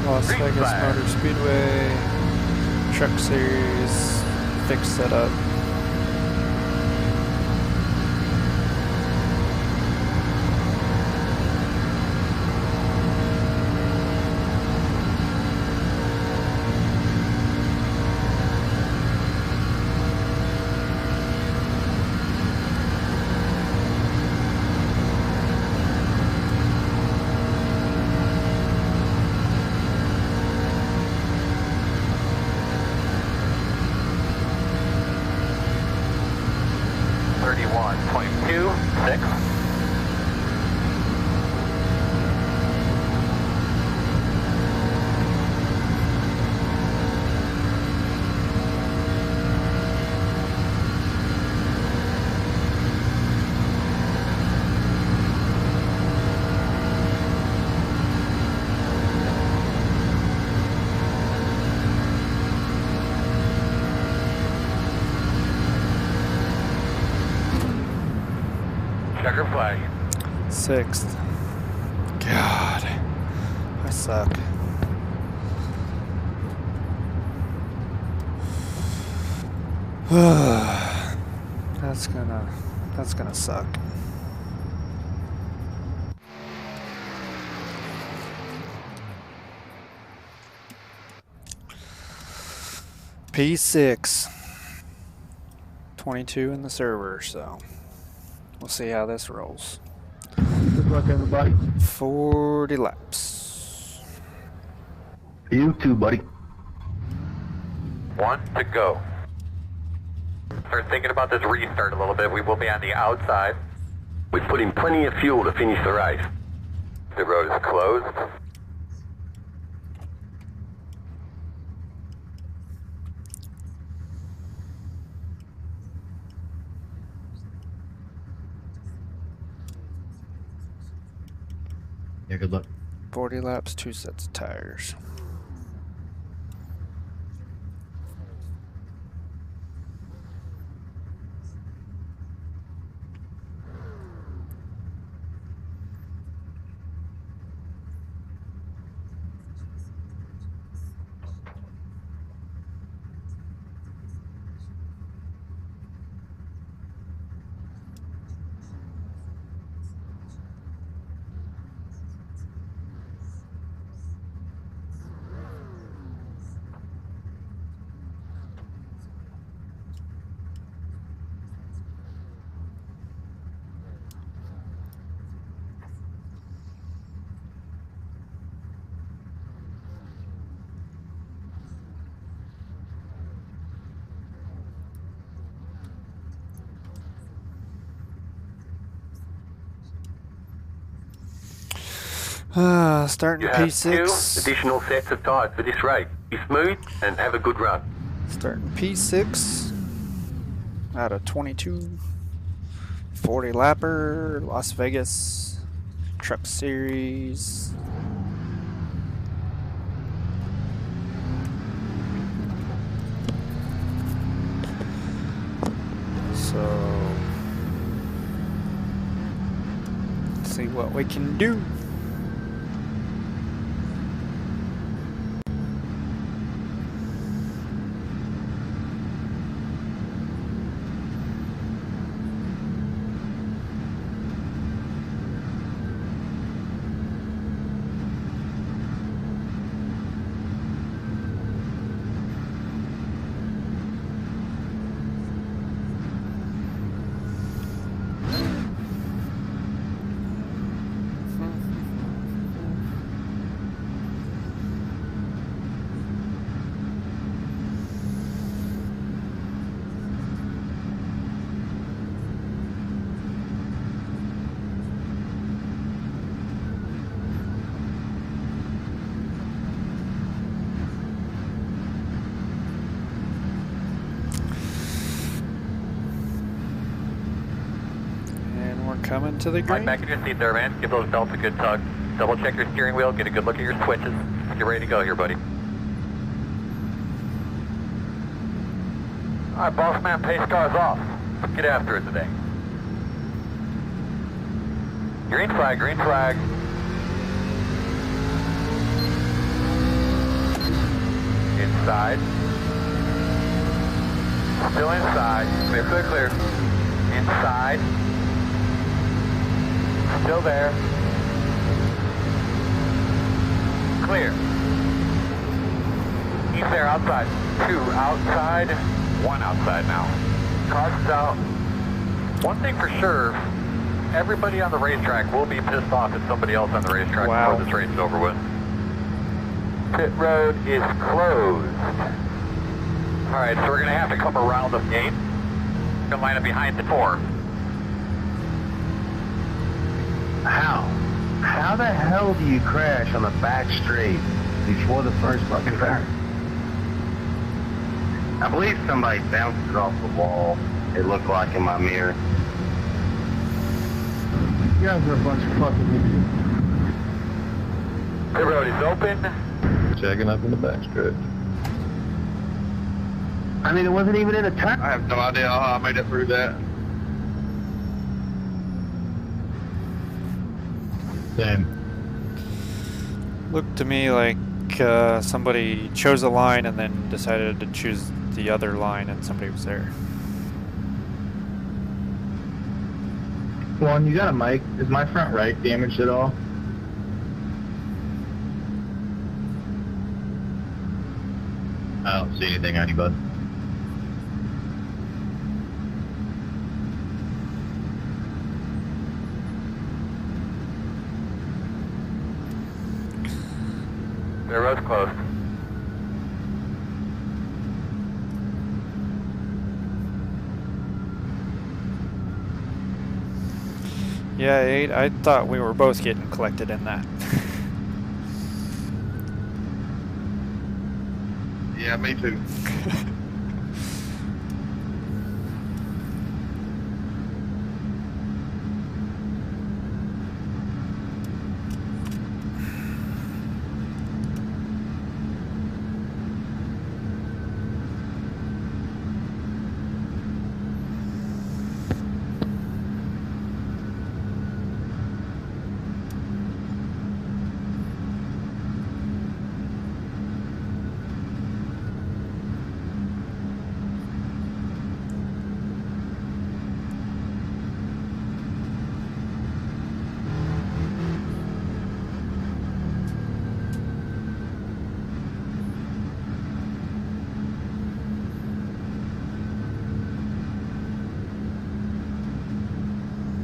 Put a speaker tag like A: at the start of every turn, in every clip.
A: Las Vegas Motor Speedway, Truck Series, fixed setup.
B: Checker flag.
A: 6th. God, I suck. That's gonna suck. P6. 22 in the server, so we'll see how this rolls.
C: Good luck, everybody.
A: 40 laps.
C: You too, buddy.
B: 1 to go. Start thinking about this restart a little bit. We will be on the outside.
C: We put in plenty of fuel to finish the race.
B: The road is closed.
C: Yeah, good luck.
A: 40 laps, 2 sets of tires. Starting
C: You have
A: P6.
C: 2 additional sets of tires for this race. Be smooth and have a good run.
A: Starting P6 out of 22. 40 lapper, Las Vegas Truck Series. So, let's see what we can do. Coming to the green.
B: Right back in your seat there, man. Give those belts a good tug. Double check your steering wheel. Get a good look at your switches. Get ready to go here, buddy. All right, boss man, pace car's off. Let's get after it today. Green flag, green flag. inside. Still inside. Clear, clear, clear. Inside. Still there. Clear. He's there outside. 2 outside. 1 outside now. Caution's out. One thing for sure, everybody on the racetrack will be pissed off at somebody else on the racetrack before this race is over with. Pit road is closed. Alright, so we're going to have to come around the gate. We're going to line up behind the 4.
D: How the hell do you crash on the back straight before the first fucking turn? I believe somebody bounced it off the wall, it looked like in my mirror. You guys are a bunch of fucking idiots.
B: Pit road is open.
E: Checking up in the back stretch.
D: I mean, it wasn't even in a turn.
E: I have no idea how I made it through that. Same.
A: Looked to me like somebody chose a line and then decided to choose the other line and somebody was there.
D: Juan, you got a mic? Is my front right damaged at all?
E: I don't see anything on you, bud.
B: The road's closed.
A: Yeah, I thought we were both getting collected in that.
E: Yeah, me too.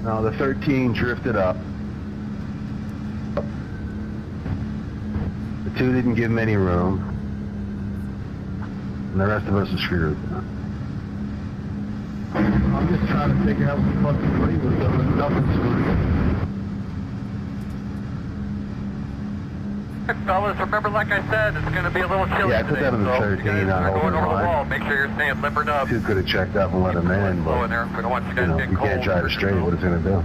D: No, the 13 drifted up. The 2 didn't give him any room. And the rest of us are screwed. I'm just trying to figure out what the fucking play was doing. Nothing's screwed.
B: Fellas, remember, like I said, it's going to be a little chilly
D: Yeah, I put
B: today,
D: that on the
B: so
D: 13,
B: you guys
D: not
B: are going
D: holding
B: over the
D: line.
B: wall. Make sure you're staying limbered up.
D: 2 could have checked up and let him in,
B: Slow in
D: but
B: there. We don't want you
D: you
B: guys
D: know,
B: getting
D: you
B: cold.
D: can't drive it straight. What it's gonna do?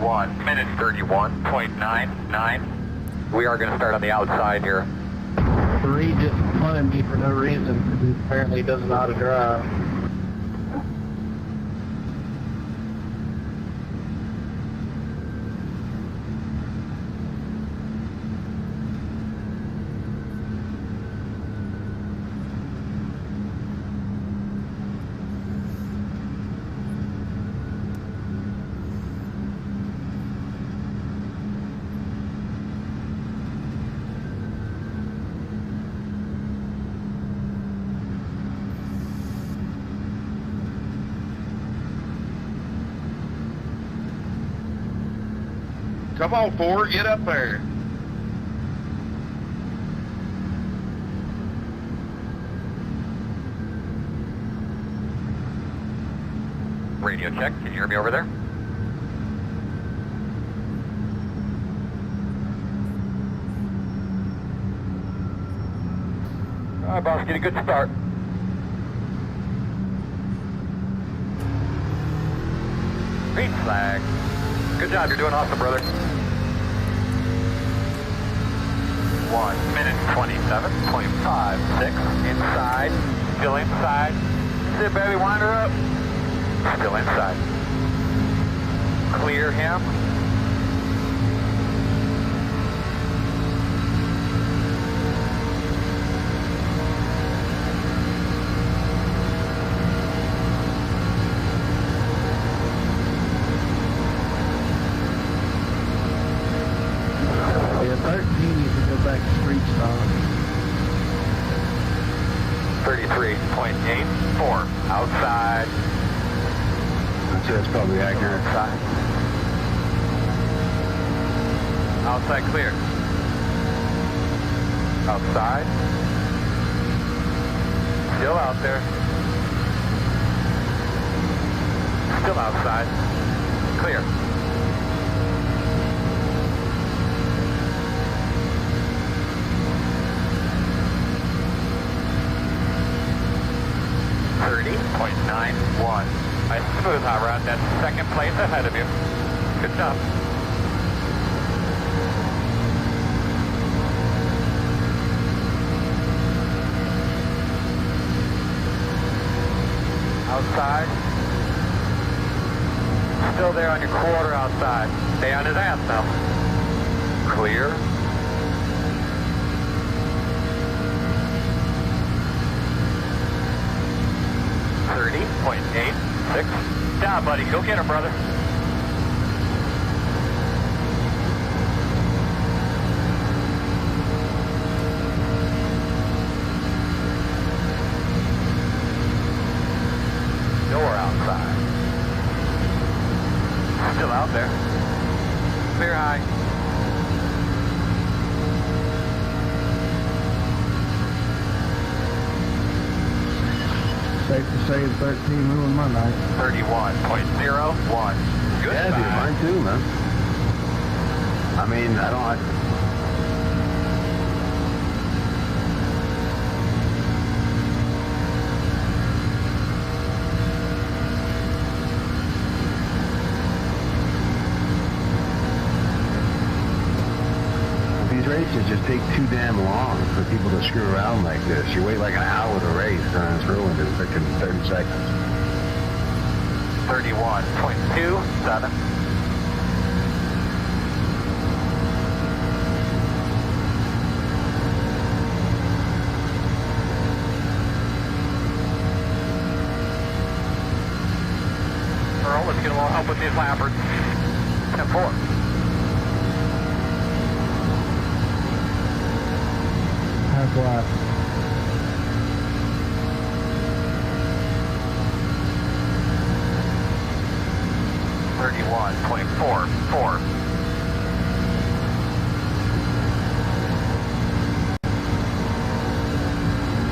B: 1 minute 31.99. We are going to start on the outside here.
D: 3 just punted me for no reason because he apparently doesn't know how to drive.
E: Come on, Ford, get up there.
B: Radio check. Can you hear me over there? All right, boss, get a good start. Green flag. Good job, you're doing awesome, brother. 1 minute 27.56. Inside. Still inside. Sit, baby, wind her up. Still inside. Clear him. 30.84. Outside.
D: I'd say that's probably accurate.
B: Outside. Outside clear. Outside. Still out there. Still outside. Clear. .91. Nice smooth, hot rod. That's second place ahead of you. Good job. Outside. Still there on your quarter outside. Stay on his ass now. Clear. .86. Down, buddy. Go get him, brother. Door outside. Still out there. Clear high.
D: Safe to say 13 ruined my night.
B: 31.01. Good.
D: Yeah, dude, mine too, man. I mean, I don't... These races just take too damn long for people to screw around like this. You wait like an hour to race and it's ruined in freaking 30 seconds.
B: 31.27. Earl, let's get a little help with these lappers. 10-4.
D: Half lap.
B: .44.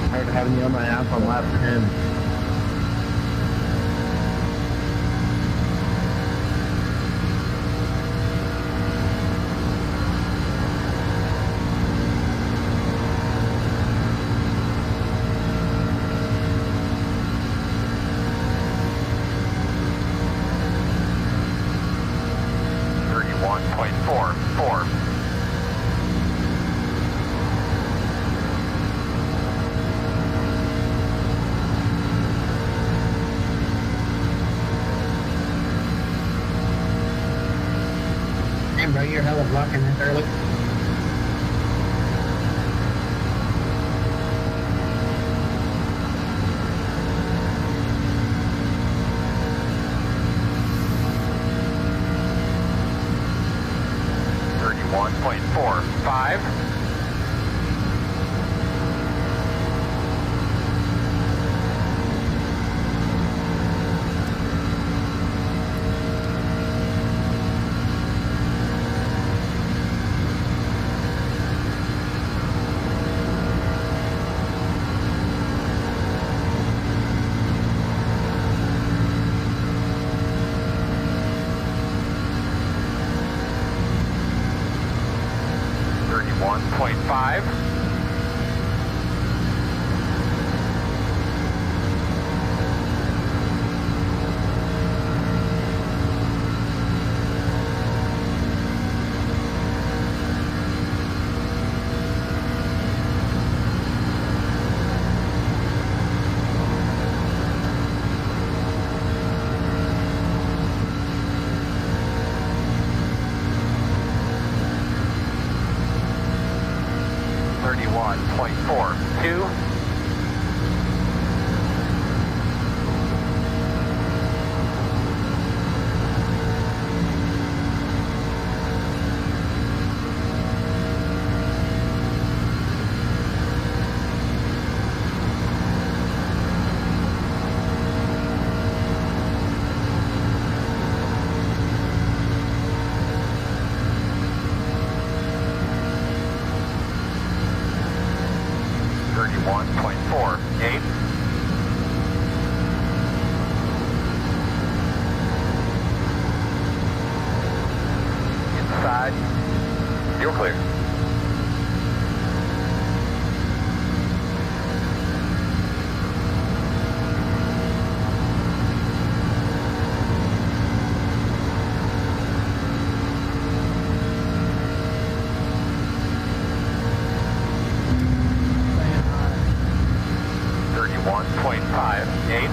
D: Tired of having you on my app on lap 10.
B: .44.
F: Damn, bro, you're hella blocking this early.
B: .45. .5. .42. 31.48. Inside. You're clear.
F: Staying high.
B: 31.58.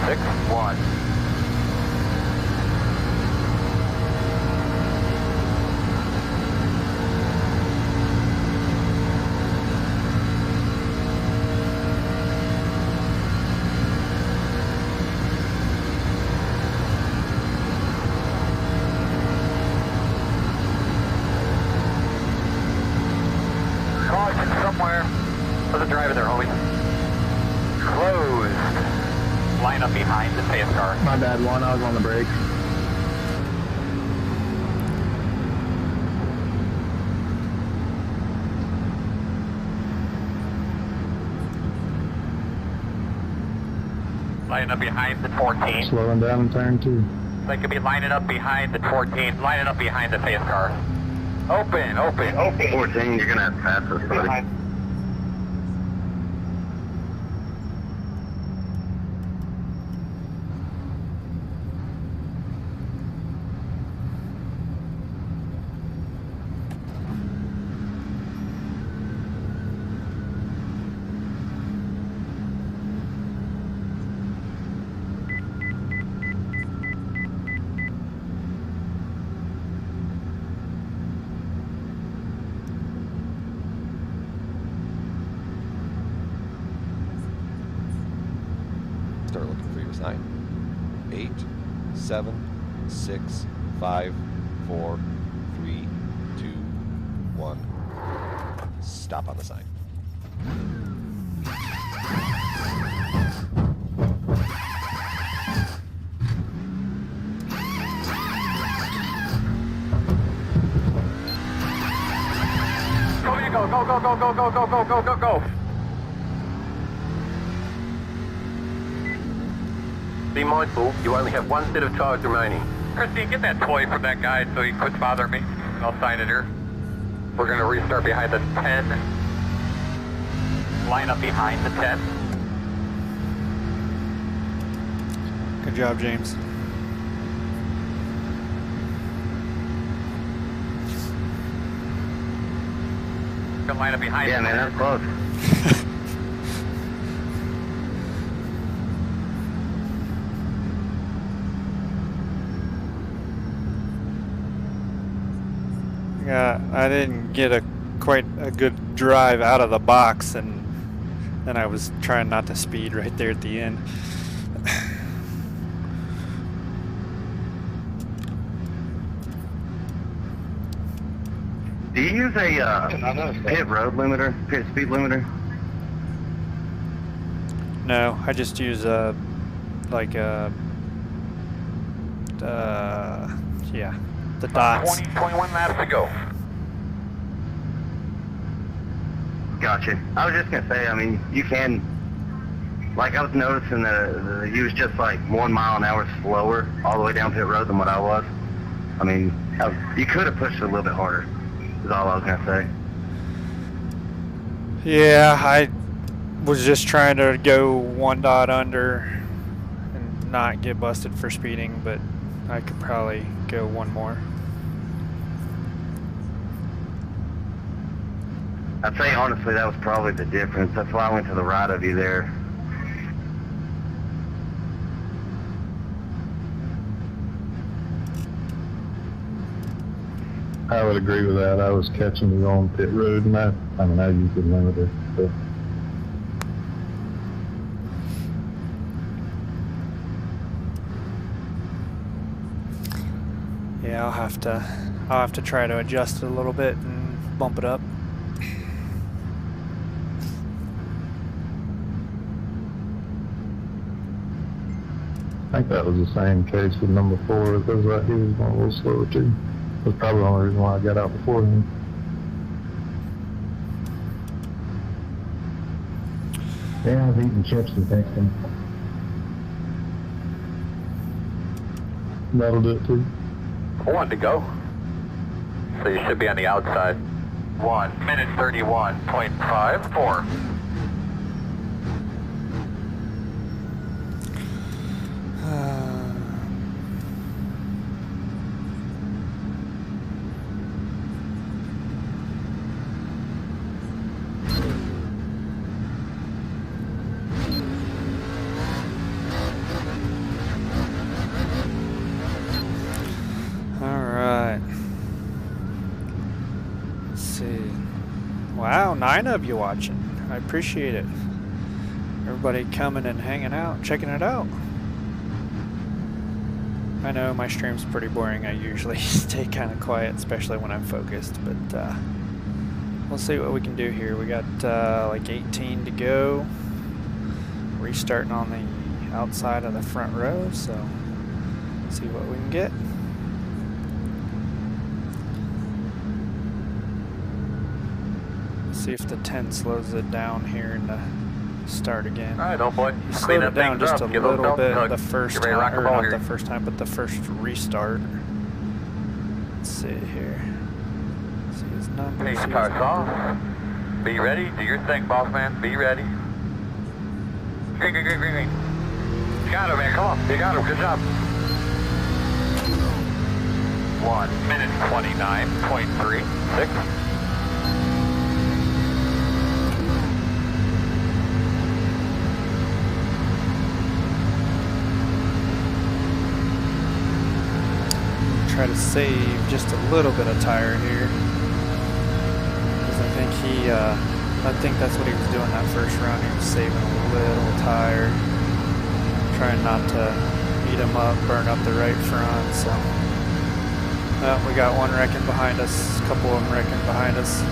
B: .61. Caution somewhere. How's it driving there, homie? Closed. Line up behind the pace car.
D: My bad, one. I was on the brakes.
B: Line up behind the 14.
D: Slowing down in turn 2.
B: They could be lining up behind the 14, lining up behind the pace car. Open, open, open.
D: 14, you're gonna have to pass us, buddy.
G: Start looking for your sign. 8, 7, 6, 5, 4, 3, 2, 1. Stop on the sign.
B: Go, go, go, go, go, go, go, go, go, go, go.
C: Be mindful, you only have one set of tires remaining.
B: Christine, get that toy from that guy so he quits bothering me. I'll sign it here. We're going to restart behind the 10. Line up behind the 10.
A: Good job, James.
B: Gonna line up behind
D: Yeah,
B: the
D: man,
B: 10.
D: that's close.
A: Yeah, I didn't get quite a good drive out of the box, and then I was trying not to speed right there at the end.
D: Do you use a pit road limiter, pit speed limiter?
A: No, I just use yeah, the dots.
B: 21 laps to go.
D: Gotcha. I was just gonna say, I mean, you can, like, I was noticing that you was just like 1 mile an hour slower all the way down pit road than what I was. I mean, you could have pushed it a little bit harder, is all I was gonna say.
A: Yeah, I was just trying to go 1 dot under and not get busted for speeding, but I could probably go 1 more.
D: I'd say honestly that was probably the difference. That's why I went to the right of you there.
H: I would agree with that. I was catching the wrong pit road, and I mean, I used the limiter. So.
A: Yeah, I'll have to try to adjust it a little bit and bump it up.
F: I think that was the same case with number 4. It goes like he was going a little slower too. That's probably the only reason why I got out before him. Yeah, I've eaten chips and things. That'll do it too.
B: 1 to go. So you should be on the outside. 1 minute 31.54.
A: Wow, 9 of you watching. I appreciate it. Everybody coming and hanging out, checking it out. I know my stream's pretty boring. I usually stay kind of quiet, especially when I'm focused, but we'll see what we can do here. We got like 18 to go. Restarting on the outside of the front row, so see what we can get. See if the 10 slows it down here and start again.
B: All right, old boy.
A: You slowed it down just a little bit the first time, or not the first time, but the first restart. Let's see here. See his numbers.
B: Hey, starts off. Be ready. Do your thing, boss man. Be ready. Green, green, green, green, green. You got him, man. Come on. You got him. Good job. 1 minute 29.36.
A: Try to save just a little bit of tire here, because I think that's what he was doing that first run. He was saving a little tire, trying not to eat him up, burn up the right front. So we got one wrecking behind us, a couple of them wrecking behind us.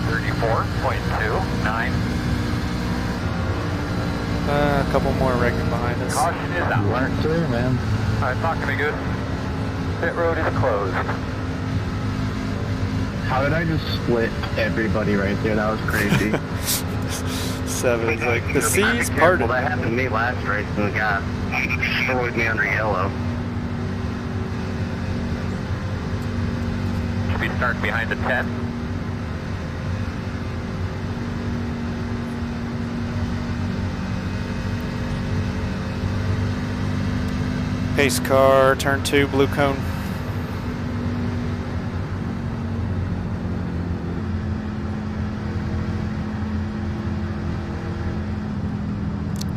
B: 34.29.
A: A couple more wrecking behind us.
B: Caution is out.
F: Learned too, man.
B: All right, talk to me good. Pit road is closed.
E: How did I just split everybody right there? That was crazy.
A: 7's like, the C's parted.
D: Well, that happened to me last race, and the guy destroyed me under yellow.
B: Should be starting behind the 10.
A: Pace car, turn 2, blue cone.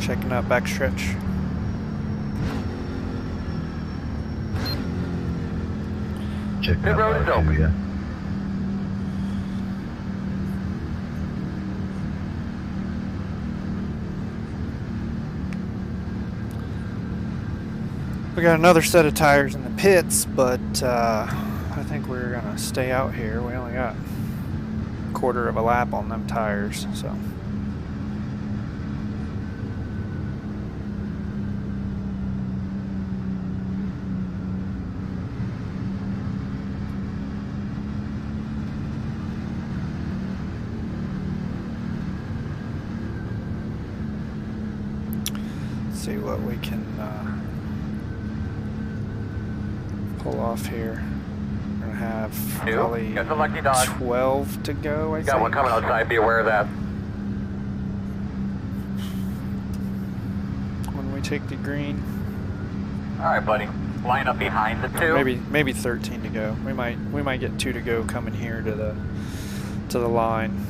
A: Checking out backstretch.
E: Check
B: Pit road is open.
E: Yeah.
A: We got another set of tires in the pits, but I think we're gonna stay out here. We only got a quarter of a lap on them tires, so. See what we can pull off here. We're gonna have probably
B: Got the lucky dodge.
A: 12 to go, I think.
B: Got one coming outside. Be aware of that.
A: When we take the green.
B: All right, buddy. Line up behind the 2.
A: Maybe 13 to go. We might get 2 to go coming here to the line.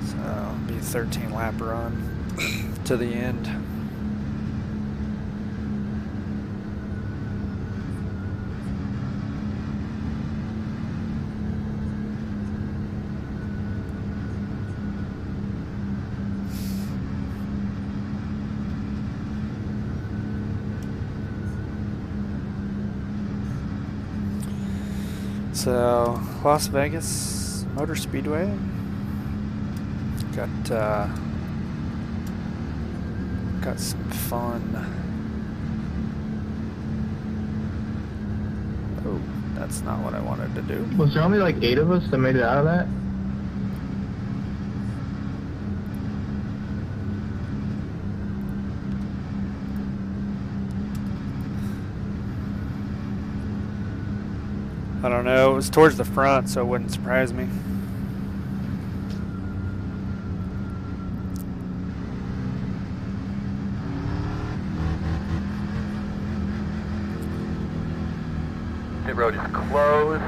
A: So it'll be a 13 lap run to the end. So, Las Vegas Motor Speedway. Got some fun. Oh, that's not what I wanted to do.
E: Was there only like 8 of us that made it out of that?
A: I don't know. It was towards the front, so it wouldn't surprise me.
B: Pit road is closed.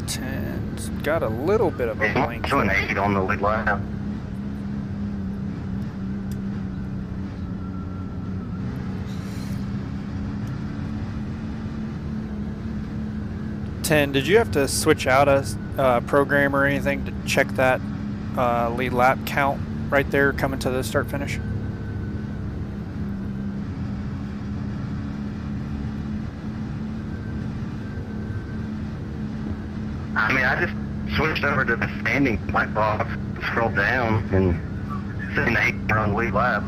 A: 10's got a little bit of a blink.
D: 2 and 8 on the lead lap.
A: Did you have to switch out a program or anything to check that lead lap count right there coming to the start finish?
D: I mean, I just switched over to the standing black box, scrolled down, and seen the 8 on the lead lap.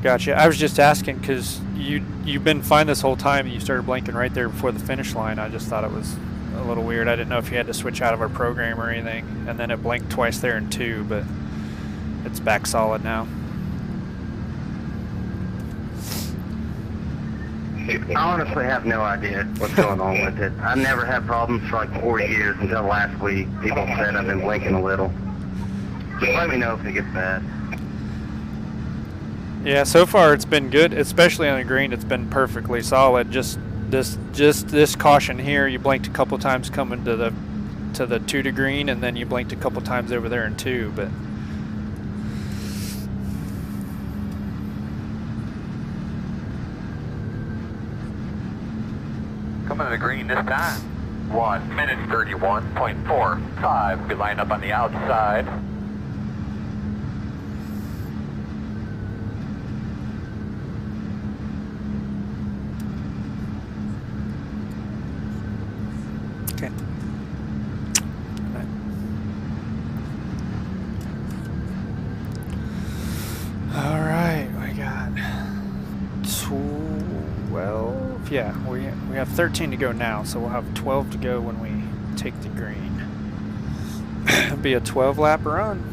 A: Gotcha. I was just asking because you've been fine this whole time. You started blinking right there before the finish line. I just thought it was a little weird. I didn't know if you had to switch out of our program or anything. And then it blinked twice there in 2, but it's back solid now.
D: I honestly have no idea what's going on with it. I never had problems for like 4 years until last week. People said I've been blinking a little. Just let me know if it gets bad.
A: Yeah, so far it's been good, especially on the green. It's been perfectly solid. Just this caution here, you blinked a couple times coming to the 2 to green, and then you blinked a couple times over there in 2. But
B: Coming to the green this time. 1 minute 31.45. We line up on the outside.
A: okay. All right, we got 12. Yeah, we have 13 to go now, so we'll have 12 to go when we take the green. It'll be a 12-lap run.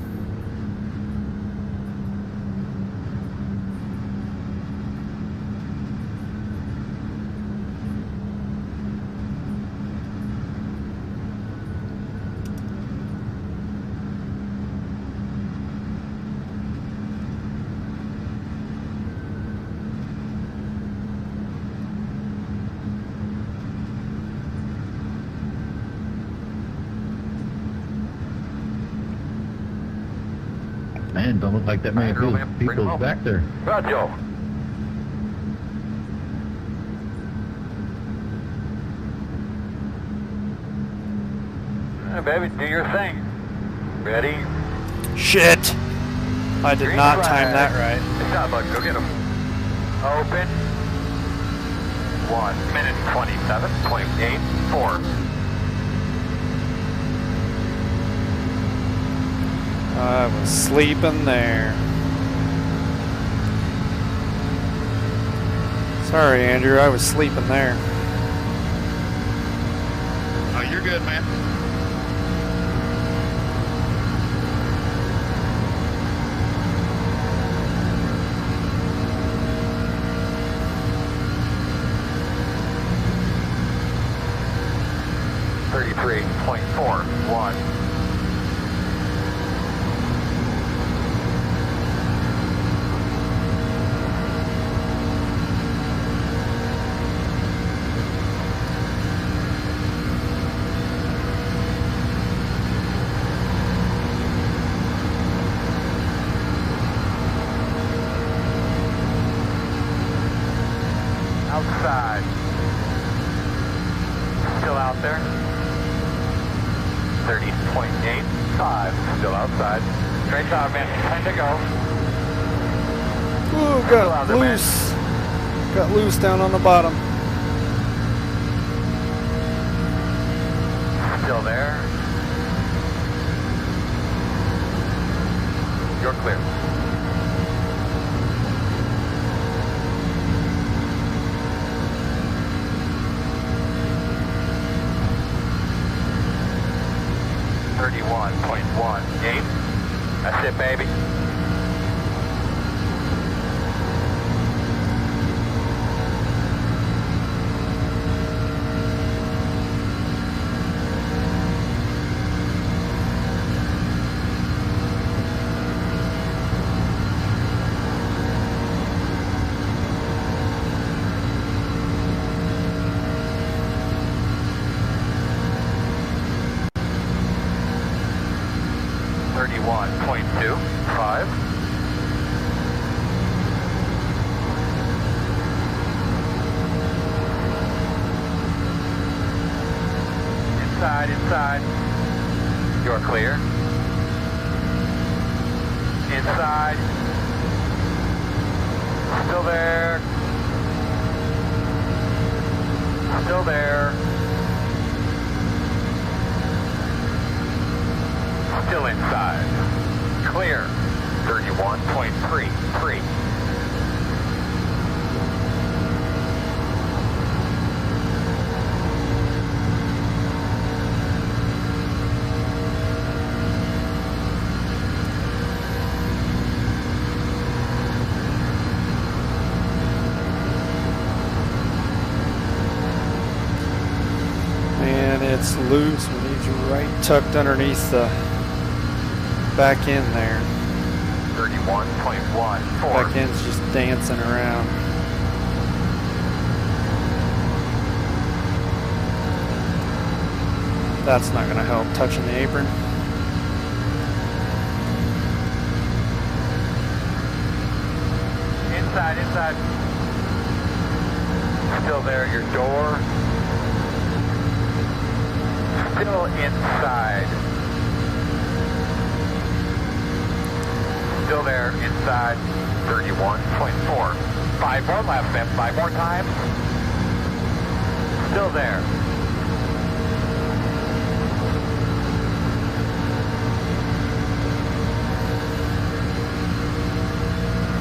F: Man, don't look like that many people's back there.
B: Roger. Baby, do your thing. Ready?
A: Shit! I did
B: Green
A: not
B: flag.
A: time that right.
B: Good job, bud. Go get him. Open. 1 minute 27.84.
A: I was sleeping there. Sorry, Andrew, I was sleeping there.
H: Oh, you're good, man.
B: .41. Outside. Still out there. 30.85. Still outside. Great job, man. Time to go.
A: Ooh, got loose. Got loose down on the bottom.
B: Still there. You're clear. .18. That's it, baby. Inside. You're clear. Inside. Still there. Still there. Still inside. Clear. 31.33.
A: It's loose. We need you right tucked underneath the back end there.
B: 31.14.
A: Back end's just dancing around. That's not going to help touching the apron.
B: Inside. Still there, your door. Still inside. Still there, inside. 31.4. 5 more laps, man. 5 more times. Still there.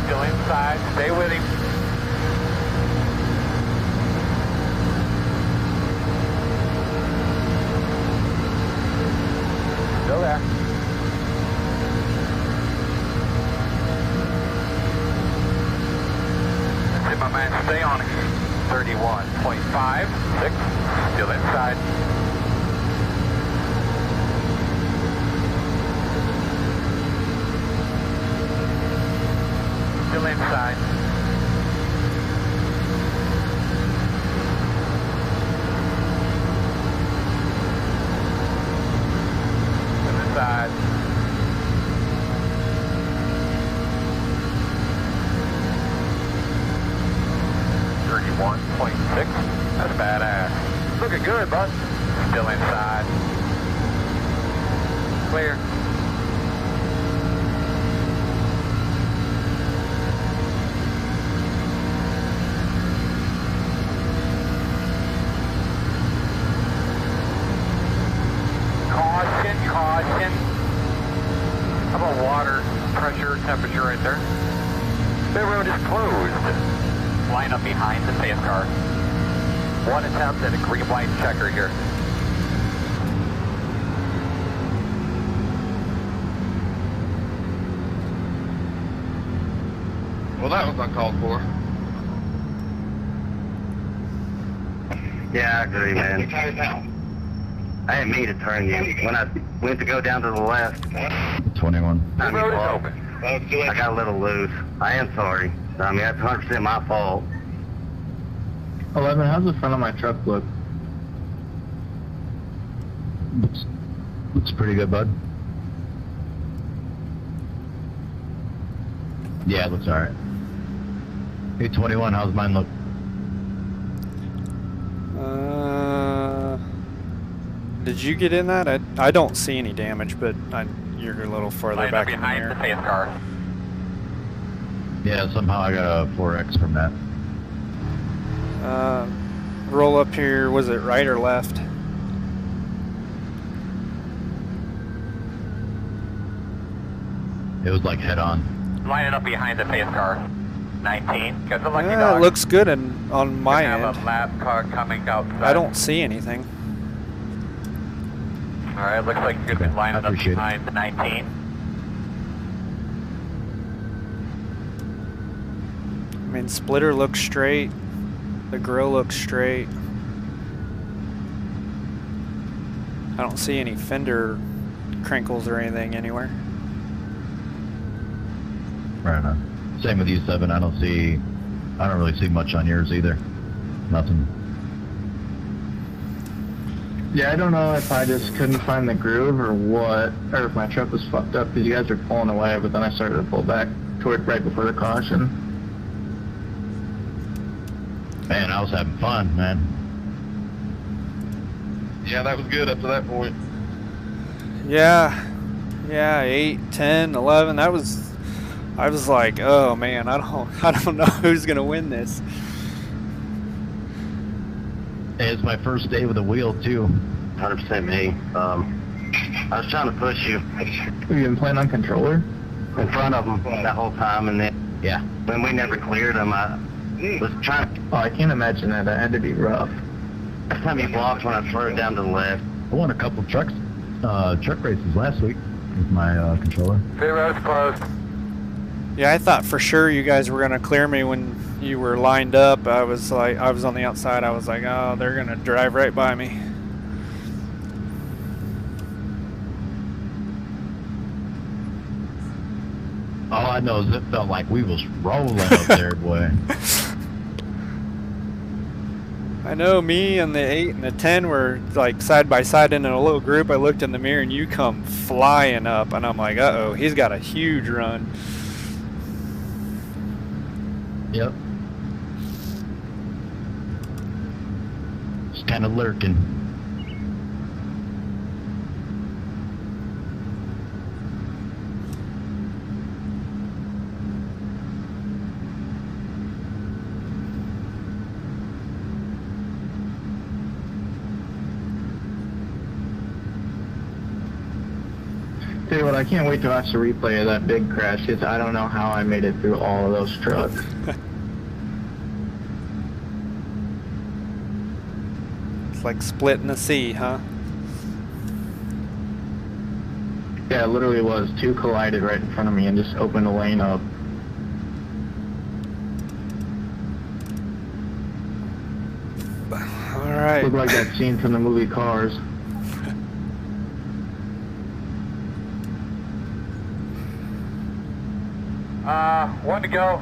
B: Still inside. Stay with him. Still there. That's it, my man. Stay on it. 31.56. Still inside. Still inside. Still inside. .6. That's badass. Looking good, bud. Still inside. Clear. Caution. How about water pressure, temperature right there? The road is closed. Line up behind the safe car. One attempt at a green-white checker here.
H: Well, that was uncalled for.
D: Yeah, I agree, man. I didn't mean to turn you. When I went to go down to the left,
F: 21.
B: The road is open.
D: I got a little loose. I am sorry. I mean, that's 100% my fault.
E: 11, how's the front of my truck look?
F: Looks pretty good, bud. Yeah, it looks alright. Hey, 21, how's mine look?
A: Did you get in that? I don't see any damage, but you're a little farther
B: Line up
A: back in the
B: behind the
A: air.
B: safe car.
F: Yeah, somehow I got a 4X from that.
A: Roll up here. Was it right or left?
I: It was like head on.
B: Lining up behind the pace car. 19. Got the lucky
A: Yeah,
B: dog.
A: it looks good on my
B: Gonna
A: end.
B: have a lap car coming outside.
A: I don't see anything.
B: All right, looks like you're gonna be lining up
I: appreciate it.
B: behind the 19.
A: I mean, splitter looks straight. The grill looks straight. I don't see any fender crinkles or anything anywhere.
I: Right on. Same with you, 7. I don't really see much on yours either. Nothing.
E: Yeah, I don't know if I just couldn't find the groove or what, or if my truck was fucked up because you guys were pulling away, but then I started to pull back toward right before the caution.
I: Man, I was having fun, man.
H: Yeah, that was good up to that point.
A: Yeah, 8, 10, 11. I was like, oh man, I don't know who's gonna win this.
I: Hey, it's my first day with a wheel too.
D: 100% me. I was trying to push you
E: Have you been playing on controller?
D: in front of them that whole time, and then
I: Yeah.
D: when we never cleared them, I was trying.
E: Oh, I can't imagine that. That had to be rough.
D: Last time he blocked when I slowed down to the left.
I: I won a couple truck races last week with my controller.
B: Pit road's closed.
A: Yeah, I thought for sure you guys were gonna clear me when you were lined up. I was on the outside. I was like, oh, they're gonna drive right by me.
I: All I know is it felt like we was rolling up there, boy.
A: I know me and the 8 and the 10 were like side by side in a little group. I looked in the mirror and you come flying up, and I'm like, uh-oh, he's got a huge run.
I: Yep. Just kind of lurking.
E: Tell you what, I can't wait to watch the replay of that big crash because I don't know how I made it through all of those trucks.
A: It's like splitting the sea, huh?
E: Yeah, it literally was. Two collided right in front of me and just opened the lane up.
A: All right.
E: Looked like that scene from the movie Cars.
B: One to go.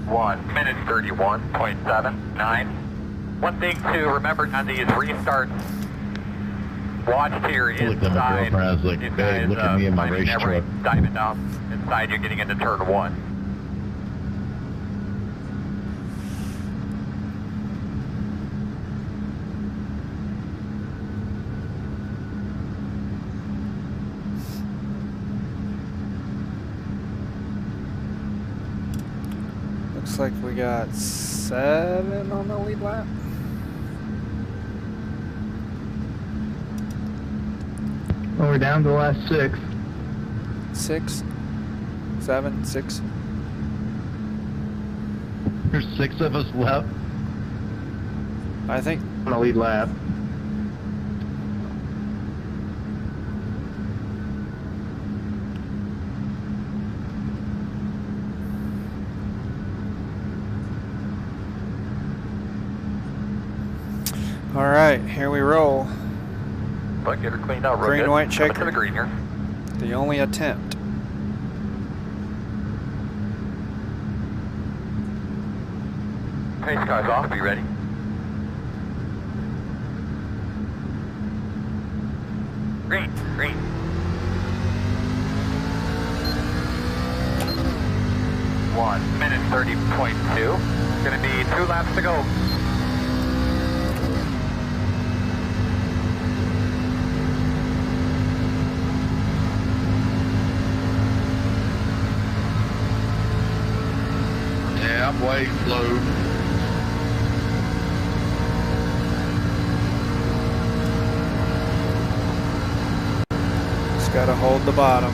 B: 1 minute 31.79. One thing to remember on these restarts, watch to your
I: Look at my
B: inside.
I: girlfriend, I was like,
B: You
I: babe,
B: guys,
I: look at me in my
B: climbing
I: race
B: that
I: truck.
B: right, diving down inside, you're getting into turn 1.
A: Looks like we got 7 on the lead lap.
E: Well, we're down to the last 6.
A: 6, 7, 6.
I: There's 6 of us left.
A: I think.
E: On the lead lap.
A: All right, here we roll.
B: But get her cleaned out real
A: Green,
B: good.
A: white,
B: Coming
A: checker.
B: to the green here.
A: The only attempt.
B: Pace car's off, be ready. Green, green. One minute 30.2. Gonna be 2 laps to go.
H: Yeah, I'm way slow.
A: Just gotta hold the bottom.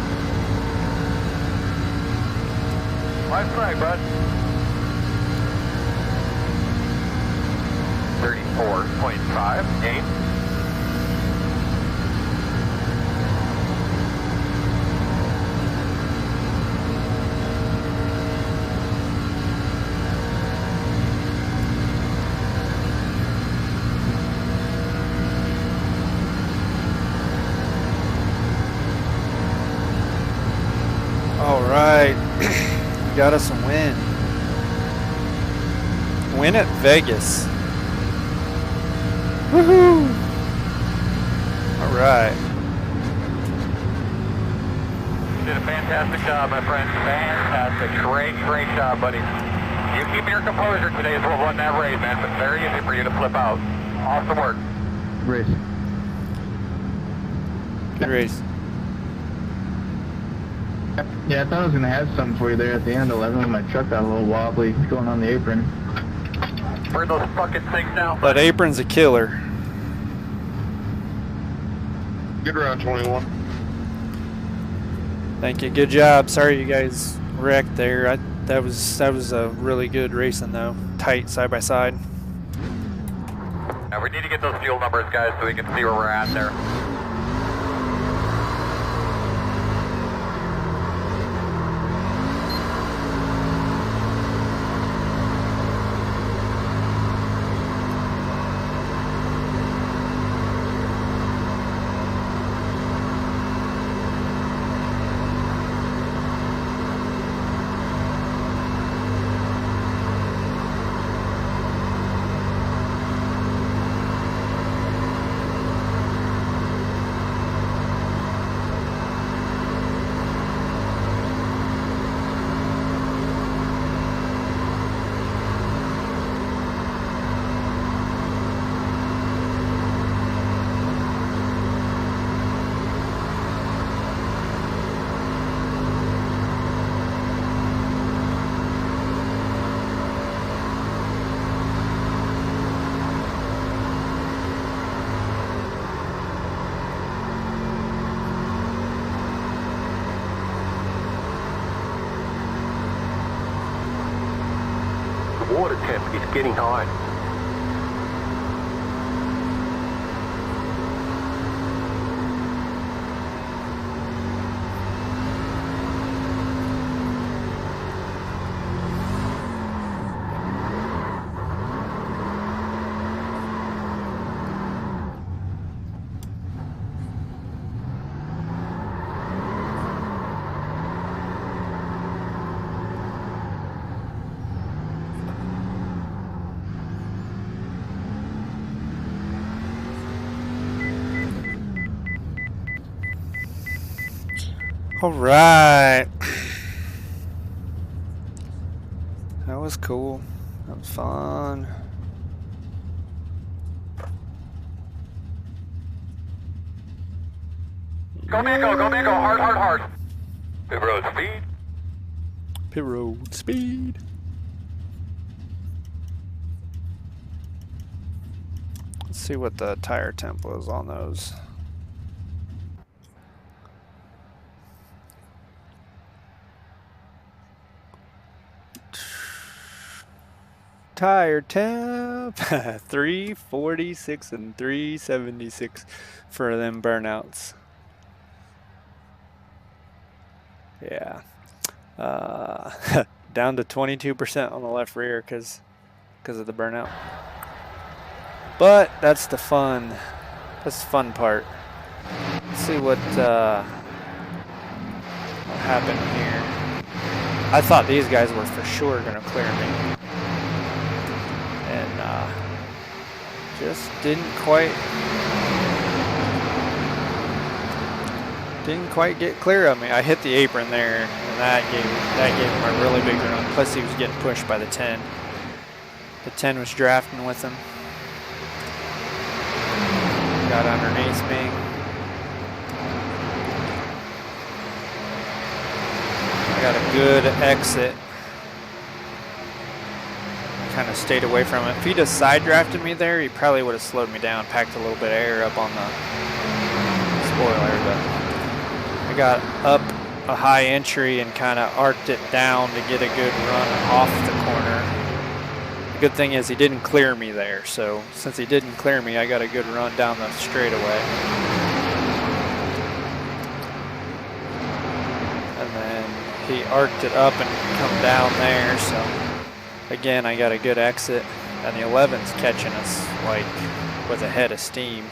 B: Left flag, bud. 34.58.
A: All right, we got us a win. Win at Vegas. Woohoo! All right.
B: You did a fantastic job, my friend. Fantastic. Great job, buddy. You keeping your composure today is what won that race, man. But very easy for you to flip out. Awesome work.
E: Race.
A: Good race.
E: Yeah, I thought I was going to have something for you there at the end, 11. My truck got a little wobbly going on the apron.
B: Burn those fucking things now.
A: That apron's a killer.
H: Good round, 21.
A: Thank you. Good job. Sorry you guys wrecked there. That was a really good racing though. Tight side by side.
B: Now we need to get those fuel numbers, guys, so we can see where we're at there.
C: Water temp is getting high.
A: All right. That was cool. That was fun.
B: Go Mango, hard. Pit road speed.
A: Pit road speed. Let's see what the tire temp was on those. Tire temp 346 and 376 for them burnouts. Yeah, down to 22% on the left rear because of the burnout. But that's the fun. That's the fun part. Let's see what happened here. I thought these guys were for sure gonna clear me. Just didn't quite get clear of me. I hit the apron there, and that gave him a really big run. Plus, he was getting pushed by the 10. The 10 was drafting with him. Got underneath me. I got a good exit. Kind of stayed away from it. If he'd have side drafted me there, he probably would have slowed me down, packed a little bit of air up on the spoiler, but I got up a high entry and kind of arced it down to get a good run off the corner. The good thing is he didn't clear me there, so since he didn't clear me, I got a good run down the straightaway. And then he arced it up and come down there, so again, I got a good exit, and the 11's catching us like with a head of steam.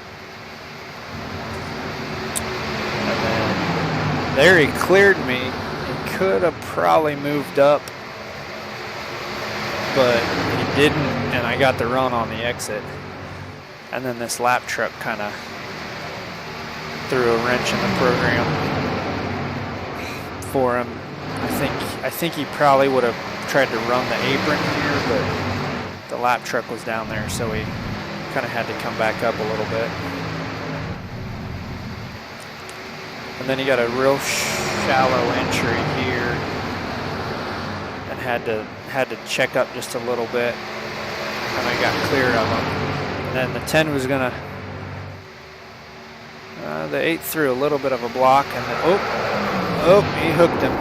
A: And then there he cleared me. He could have probably moved up, but he didn't, and I got the run on the exit. And then this lap truck kind of threw a wrench in the program for him. I think he probably would have tried to run the apron here, but the lap truck was down there, so he kind of had to come back up a little bit. And then he got a real shallow entry here and had to check up just a little bit, and I got clear of him. And then the 10 was gonna, the 8 threw a little bit of a block, and then, he hooked him.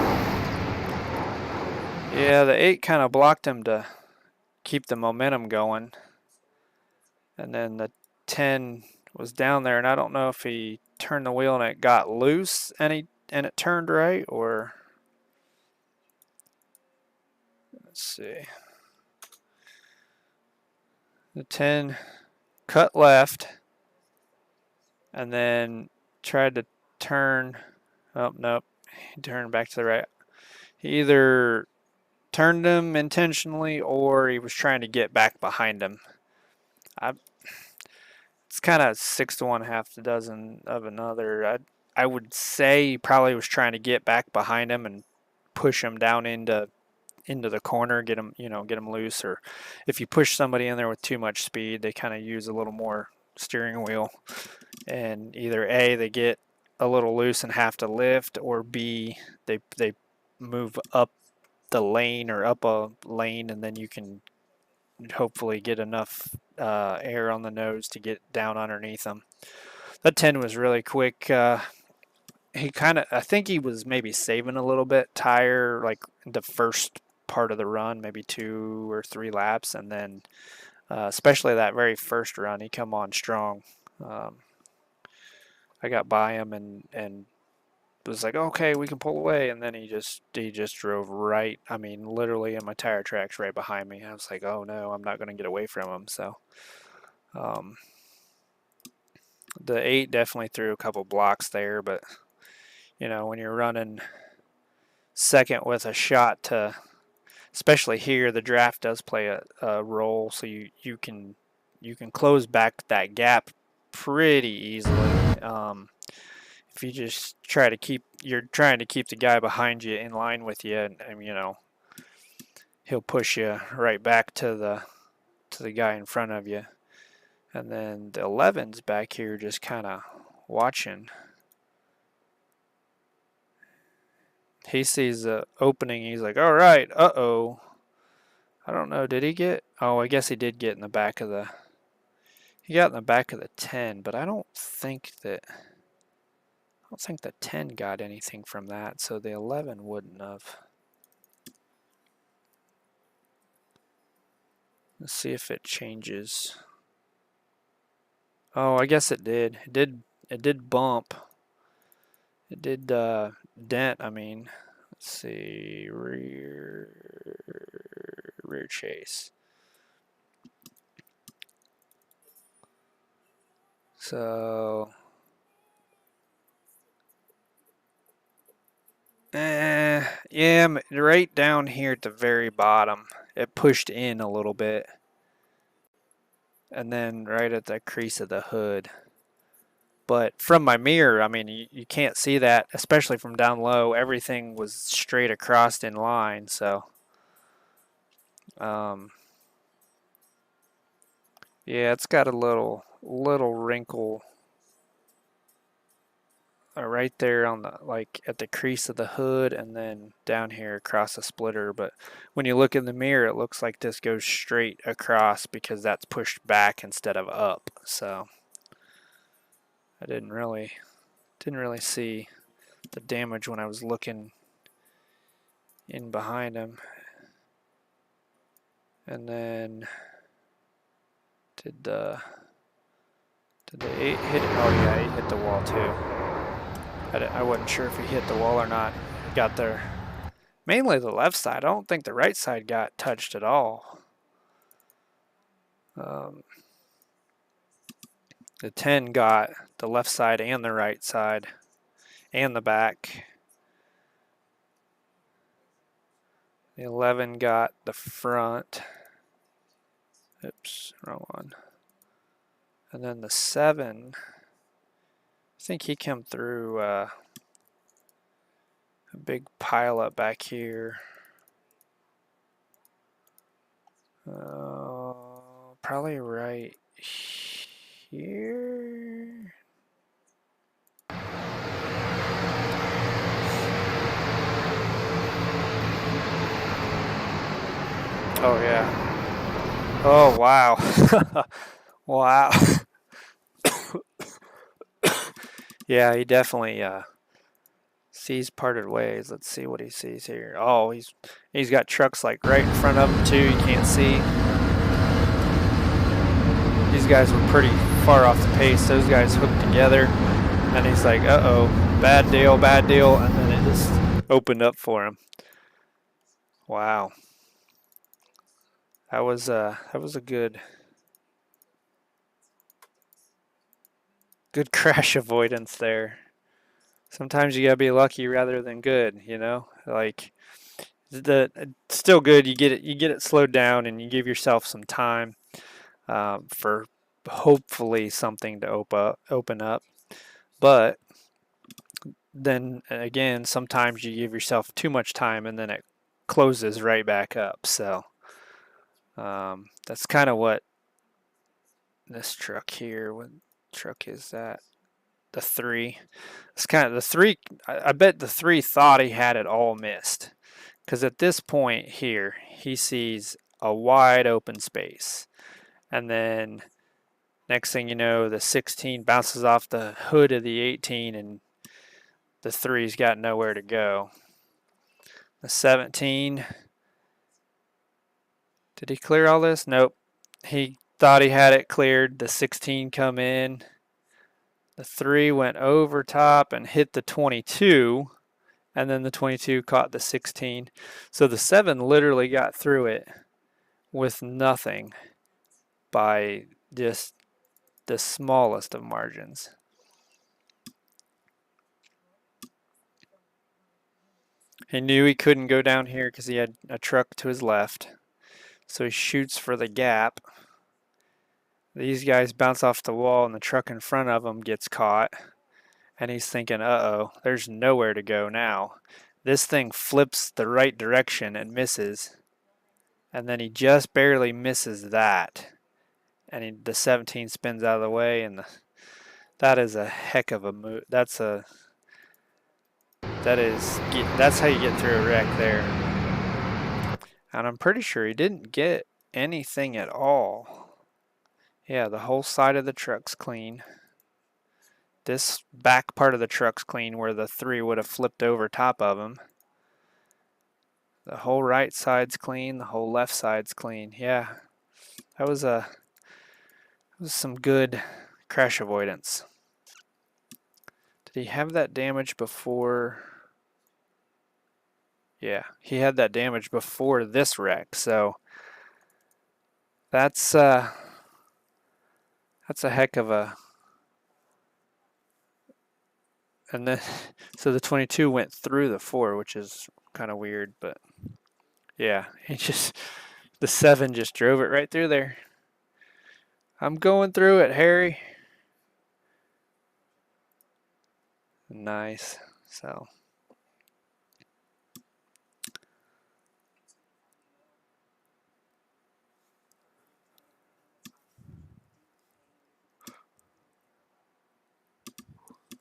A: Yeah, the 8 kind of blocked him to keep the momentum going. And then the 10 was down there, and I don't know if he turned the wheel and it got loose and it turned right, or let's see. The 10 cut left and then tried to turn. Oh, nope. He turned back to the right. He either turned him intentionally or he was trying to get back behind him. It's kind of 6 to 1, half a dozen of another. I would say he probably was trying to get back behind him and push him down into the corner, get him loose. Or if you push somebody in there with too much speed, they kind of use a little more steering wheel, and either A, they get a little loose and have to lift, or B, they move up the lane or up a lane, and then you can hopefully get enough air on the nose to get down underneath them. That 10 was really quick. He I think he was maybe saving a little bit tire, like the first part of the run, maybe 2 or 3 laps, and then especially that very first run, he come on strong. I got by him and was like, okay, we can pull away, and then he just drove right, I mean, literally in my tire tracks right behind me. I was like, oh no, I'm not going to get away from him. So the 8 definitely threw a couple blocks there, but you know, when you're running second with a shot to, especially here, the draft does play a role, so you can close back that gap pretty easily. If you just you're trying to keep the guy behind you in line with you, and you know, he'll push you right back to the guy in front of you. And then the 11's back here just kind of watching. He sees the opening. He's like, all right, uh-oh. I don't know, did he get? Oh, I guess he did get in the back of the... He got in the back of the 10, but I don't think the 10 got anything from that, so the 11 wouldn't have. Let's see if it changes. Oh, I guess it did. It did bump. It did dent, I mean. Let's see, rear chase. So yeah, right down here at the very bottom, it pushed in a little bit. And then right at the crease of the hood. But from my mirror, I mean, you can't see that, especially from down low. Everything was straight across in line, so yeah, it's got a little wrinkle right there on the, like at the crease of the hood, and then down here across the splitter. But when you look in the mirror, it looks like this goes straight across because that's pushed back instead of up. So I didn't really see the damage when I was looking in behind him. And then did the 8 hit it? Oh yeah, he hit the wall too. I wasn't sure if he hit the wall or not. He got there. Mainly the left side. I don't think the right side got touched at all. The 10 got the left side and the right side and the back. The 11 got the front. Oops, wrong one. And then the 7, I think he came through a big pile up back here. Probably right here. Oh yeah. Oh wow. Wow. Yeah, he definitely sees parted ways. Let's see what he sees here. Oh, he's got trucks like right in front of him too. You can't see. These guys were pretty far off the pace. Those guys hooked together, and he's like, "Uh-oh, bad deal," and then it just opened up for him. Wow. That was a good crash avoidance there. Sometimes you gotta be lucky rather than good, you know. Like it's still good. You get it slowed down, and you give yourself some time for hopefully something to open up. But then again, sometimes you give yourself too much time, and then it closes right back up. So that's kind of what this truck here. What truck is that? The 3. It's kind of the 3. I bet the 3 thought he had it all missed, because at this point here he sees a wide open space, and then next thing you know, the 16 bounces off the hood of the 18, and the 3's got nowhere to go. The 17, did he clear all this? Nope. He thought he had it cleared. The 16 come in. The 3 went over top and hit the 22, and then the 22 caught the 16. So the 7 literally got through it with nothing by just the smallest of margins. He knew he couldn't go down here because he had a truck to his left. So he shoots for the gap. These guys bounce off the wall, and the truck in front of him gets caught. And he's thinking, uh-oh, there's nowhere to go now. This thing flips the right direction and misses. And then he just barely misses that. And the 17 spins out of the way, and that is a heck of a move. That's how you get through a wreck there. And I'm pretty sure he didn't get anything at all. Yeah, the whole side of the truck's clean. This back part of the truck's clean where the 3 would have flipped over top of him. The whole right side's clean. The whole left side's clean. Yeah, that was some good crash avoidance. Did he have that damage before? Yeah, he had that damage before this wreck. So that's a heck of a. And then, so the 22 went through the 4, which is kind of weird, but yeah, the 7 just drove it right through there. I'm going through it, Harry. Nice. So.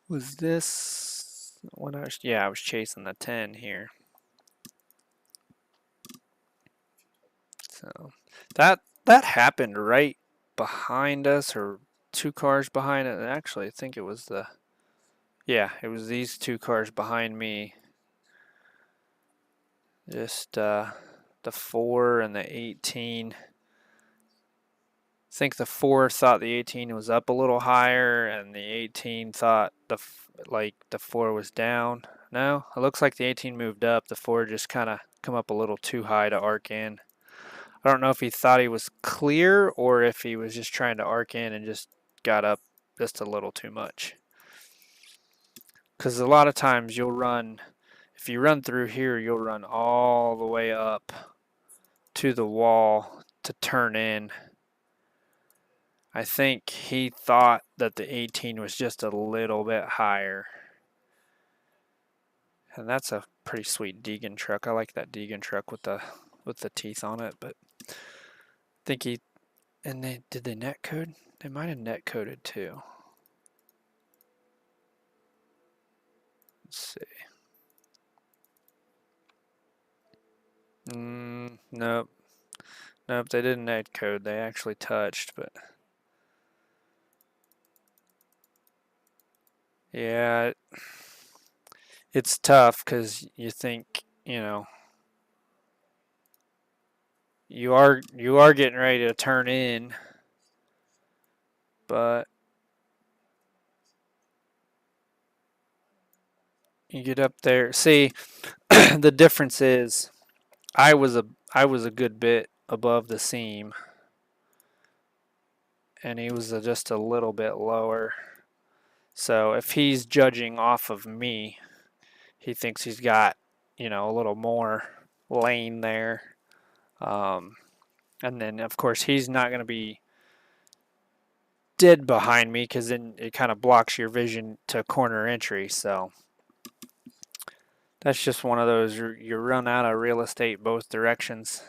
A: Was this when I was chasing the 10 here. So that happened right behind us, or 2 cars behind it. And actually, I think it was Yeah, it was these two cars behind me. Just the 4 and the 18. I think the 4 thought the 18 was up a little higher, and the 18 thought the 4 was down. No, it looks like the 18 moved up. The 4 just kind of come up a little too high to arc in. I don't know if he thought he was clear or if he was just trying to arc in and just got up just a little too much. Because a lot of times you'll run, if you run through here, you'll run all the way up to the wall to turn in. I think he thought that the 18 was just a little bit higher. And that's a pretty sweet Deegan truck. I like that Deegan truck with the teeth on it, but I think he, and did they net code? They might have net coded too. Let's see. Nope. Nope, they didn't net code. They actually touched, but yeah, it's tough because you think, you know, you are getting ready to turn in, but you get up there. See, the difference is I was a good bit above the seam, and he was just a little bit lower. So if he's judging off of me, he thinks he's got, you know, a little more lane there. And then, of course, he's not going to be dead behind me because then it kind of blocks your vision to corner entry. So that's just one of those, you run out of real estate both directions.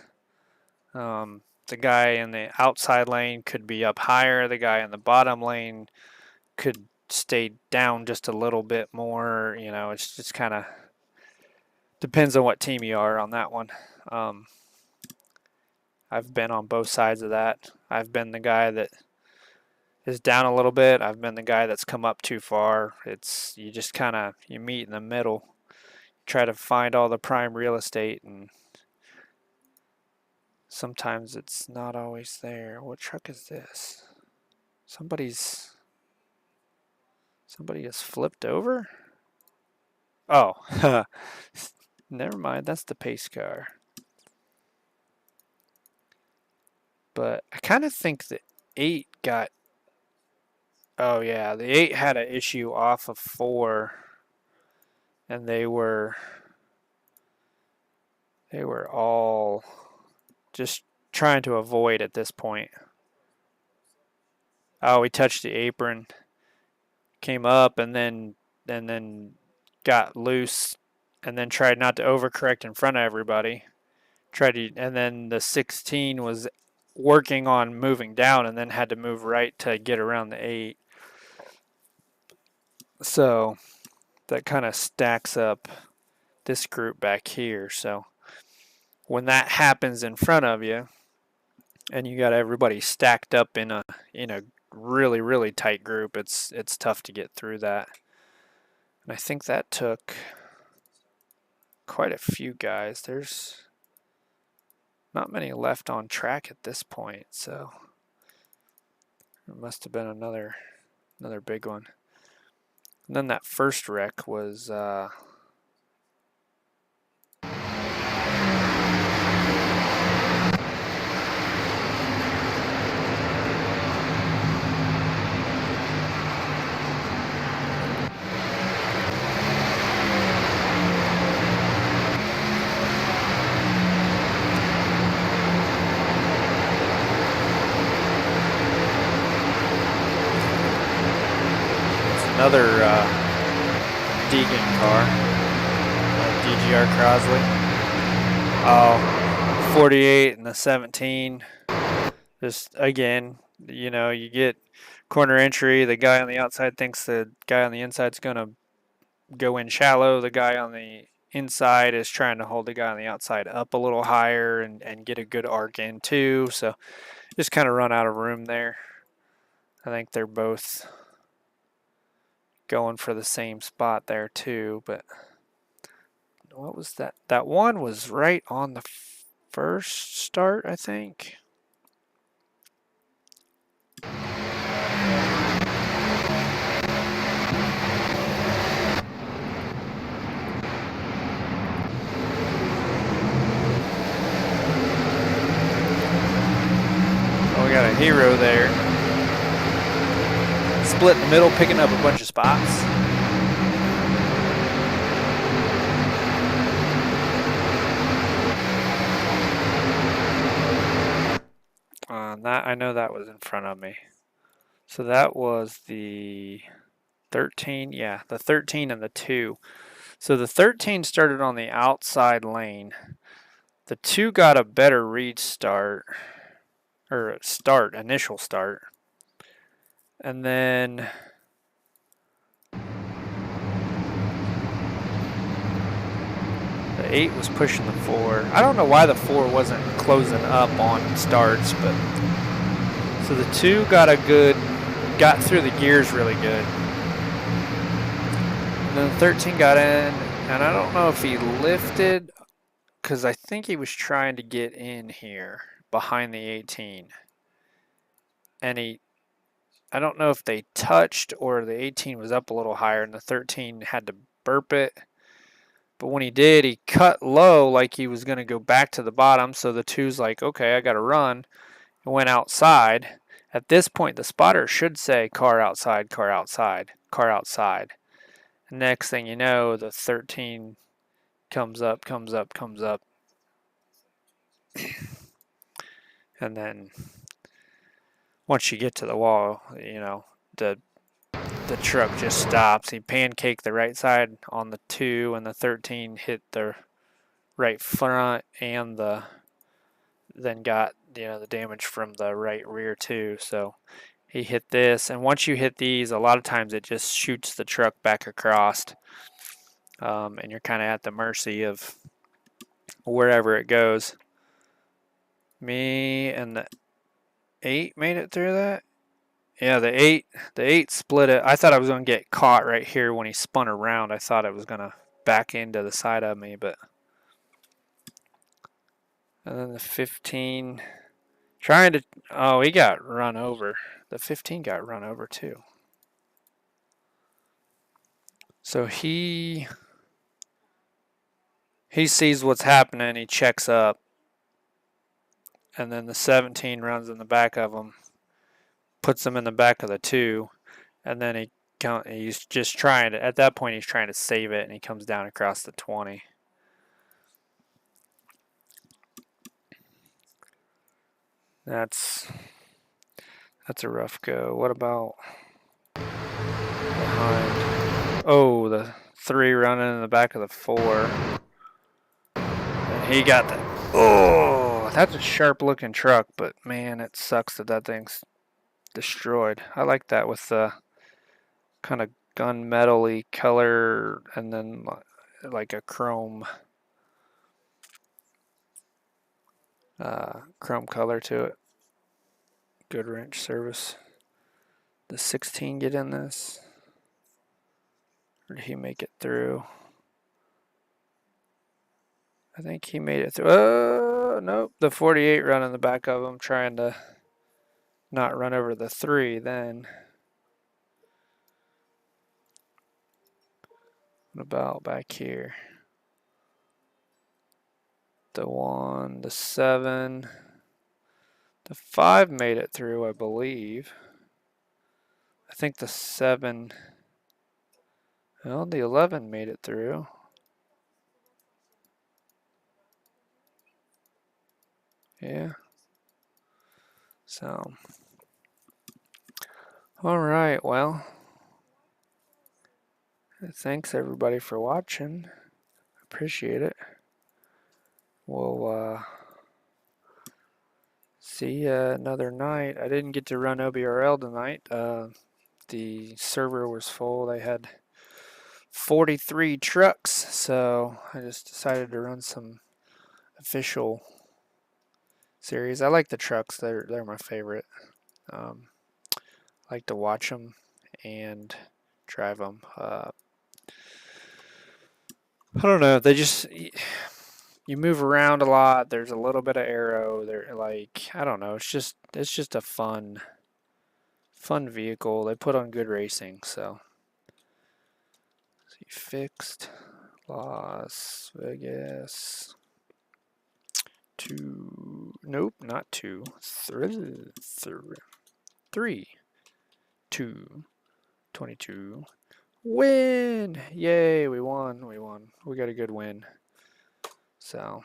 A: The guy in the outside lane could be up higher. The guy in the bottom lane could stay down just a little bit more. You know, it's just kind of depends on what team you are on that one. I've been on both sides of that. I've been the guy that is down a little bit. I've been the guy that's come up too far. It's, you just kind of, you meet in the middle. Try to find all the prime real estate, and sometimes it's not always there. What truck is this? Somebody has flipped over? Oh, never mind. That's the pace car. But I kind of think the 8 got... Oh, yeah. The 8 had an issue off of 4. And they were all just trying to avoid at this point. Oh, he touched the apron. Came up and then got loose and then tried not to overcorrect in front of everybody. And then the 16 was working on moving down and then had to move right to get around the 8. So that kind of stacks up this group back here. So when that happens in front of you and you got everybody stacked up in a really, really tight group, it's tough to get through that. And I think that took quite a few guys. There's not many left on track at this point, so it must have been another big one. And then that first wreck was another Deegan car, DGR Crosley. Oh, 48 and the 17. Just again, you know, you get corner entry. The guy on the outside thinks the guy on the inside's going to go in shallow. The guy on the inside is trying to hold the guy on the outside up a little higher and get a good arc in too. So just kind of run out of room there. I think they're both going for the same spot there too, but what was that? That one was right on the first start, I think. Oh, we got a hero there. Split in the middle, picking up a bunch of spots. That I know that was in front of me. So that was the 13. Yeah, the 13 and the 2. So the 13 started on the outside lane. The 2 got a better read start, or initial start. And then the 8 was pushing the 4. I don't know why the 4 wasn't closing up on starts, but so the 2 got through the gears really good. And then the 13 got in, and I don't know if he lifted, because I think he was trying to get in here behind the 18. And I don't know if they touched or the 18 was up a little higher and the 13 had to burp it. But when he did, he cut low like he was going to go back to the bottom. So the 2's like, okay, I got to run. And went outside. At this point, the spotter should say car outside, car outside, car outside. And next thing you know, the 13 comes up. And then once you get to the wall, you know, the truck just stops. He pancaked the right side on the 2, and the 13 hit the right front, and then got, you know, the damage from the right rear too. So he hit this, and once you hit these, a lot of times it just shoots the truck back across, and you're kind of at the mercy of wherever it goes. Me and the 8 made it through that. Yeah, the 8 split it. I thought I was going to get caught right here when he spun around. I thought it was going to back into the side of me, but and then the 15 trying to, oh, he got run over. The 15 got run over too. So he sees what's happening, he checks up, and then the 17 runs in the back of him, puts him in the back of the 2, and then he's just trying to, at that point he's trying to save it, and he comes down across the 20. That's a rough go. What about behind? Oh, the 3 running in the back of the 4. And he got the, oh, that's a sharp looking truck, but man, it sucks that thing's destroyed. I like that with the kind of gunmetal-y color and then like a chrome color to it. Good wrench service. The 16 get in this? Or did he make it through? I think he made it through. Oh, nope. The 48 run in the back of him, trying to not run over the 3 then. What about back here? The 1, the 7. The 5 made it through, I believe. I think the 7. Well, the 11 made it through. Yeah. So, all right, well, thanks everybody for watching. Appreciate it. We'll see you another night. I didn't get to run OBRL tonight. The server was full. They had 43 trucks, so I just decided to run some official series. I like the trucks. They're my favorite. I like to watch them, and drive them. I don't know. They just you move around a lot. There's a little bit of aero. They're like I don't know. It's just a fun vehicle. They put on good racing. So see, fixed Las Vegas. Two. Nope, not two. Three. 2. 22. Win! Yay, we won. We won. We got a good win. So,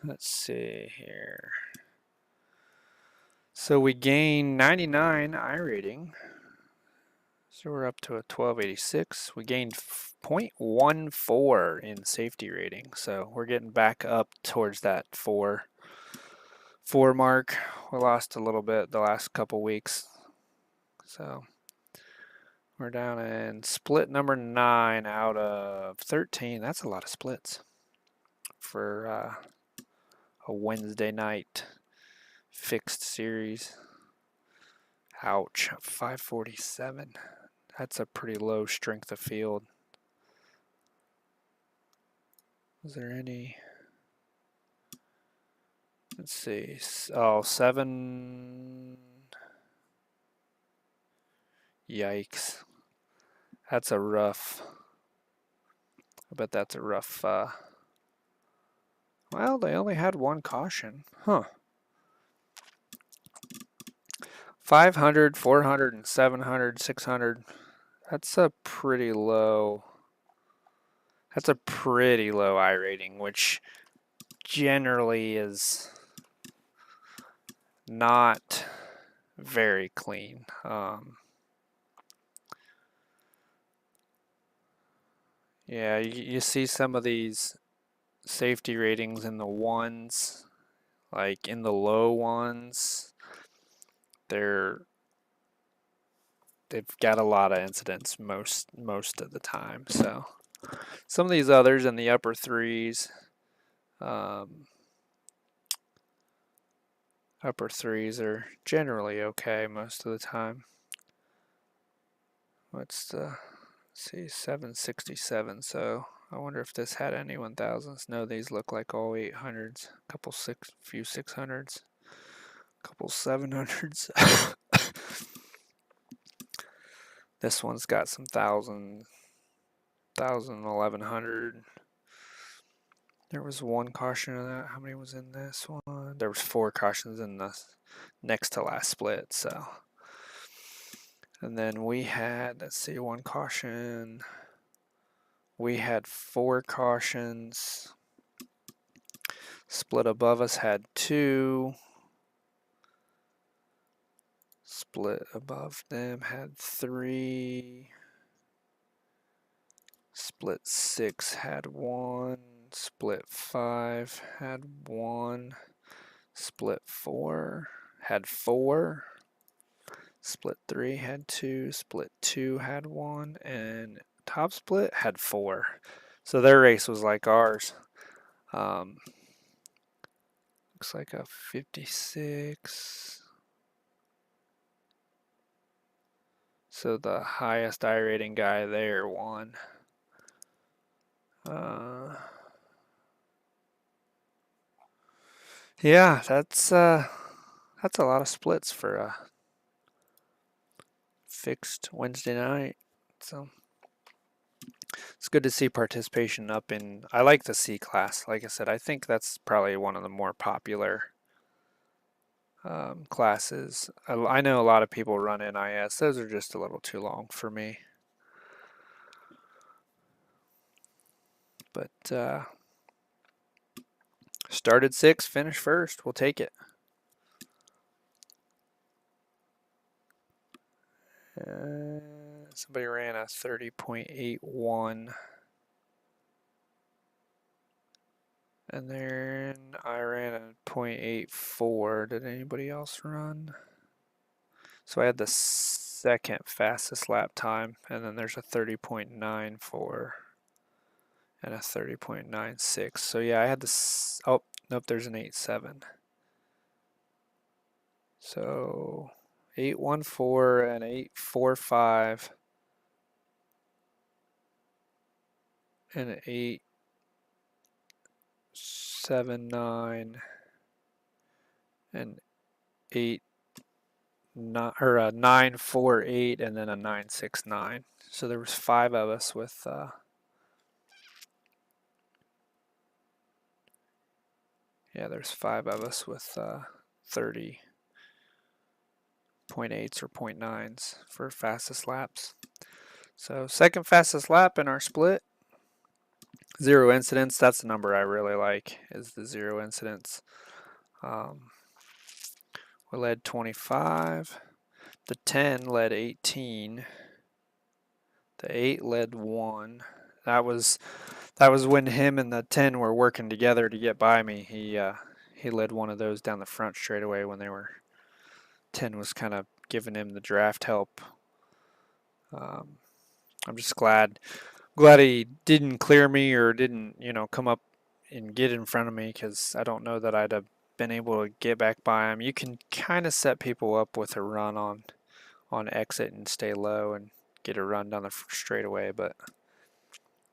A: let's see here. So we gained 99 iRating. So we're up to a 1286. We gained 0.14 in safety rating. So we're getting back up towards that 4 mark. We lost a little bit the last couple weeks. So we're down in split number 9 out of 13. That's a lot of splits for a Wednesday night fixed series. Ouch, 547. That's a pretty low strength of field. Is there any? Let's see. Oh, 7. Yikes. That's a rough. I bet that's a rough. Well, they only had one caution. Huh. 500, 400, and 700, 600. That's a pretty low. That's a pretty low iRating, which generally is not very clean. Yeah, you see some of these safety ratings in the ones, like in the low ones, they've got a lot of incidents most of the time. So some of these others in the upper 3s, upper 3s are generally okay most of the time. What's the, let's see, 767. So I wonder if this had any 1000s. No, these look like all 800s. Few 600s, couple 700s. This one's got some 1000, 1100. There was one caution in that. How many was in this one? There was 4 cautions in the next to last split. So, and then we had, let's see, 1 caution. We had 4 cautions. Split above us had 2. Split above them had 3. Split 6 had 1. Split 5 had 1. Split 4 had 4. Split 3 had 2. Split 2 had 1. And top split had 4. So their race was like ours. Looks like a 56. So the highest iRating guy there won. Yeah, that's a lot of splits for a fixed Wednesday night. So it's good to see participation up in. I like the C class. Like I said, I think that's probably one of the more popular classes. I know a lot of people run NIS. Those are just a little too long for me. But started 6th, finished 1st. We'll take it. Somebody ran a 30.81. And then I ran a 0.84. Did anybody else run? So I had the 2nd fastest lap time, and then there's a 30.94 and a 30.96. So yeah, I had this. Oh, nope, there's an 8.7. So 814 and 845 and 879 and 948 and then a 969. So there was 5 of us with there's 5 of us with 30.8s or 0.9s for fastest laps. So second fastest lap in our split. 0 incidents. That's the number I really like, is the 0 incidents. We led 25. The 10 led 18. The 8 led 1. That was when him and the 10 were working together to get by me. He led one of those down the front straightaway when 10 was kind of giving him the draft help. I'm just glad he didn't clear me or didn't, come up and get in front of me, because I don't know that I'd have been able to get back by him. You can kind of set people up with a run on exit and stay low and get a run down the straightaway, but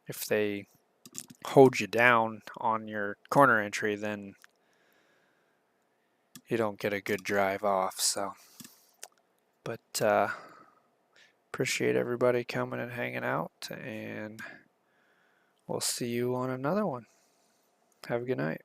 A: if they hold you down on your corner entry, then you don't get a good drive off. So, but appreciate everybody coming and hanging out, and we'll see you on another one. Have a good night.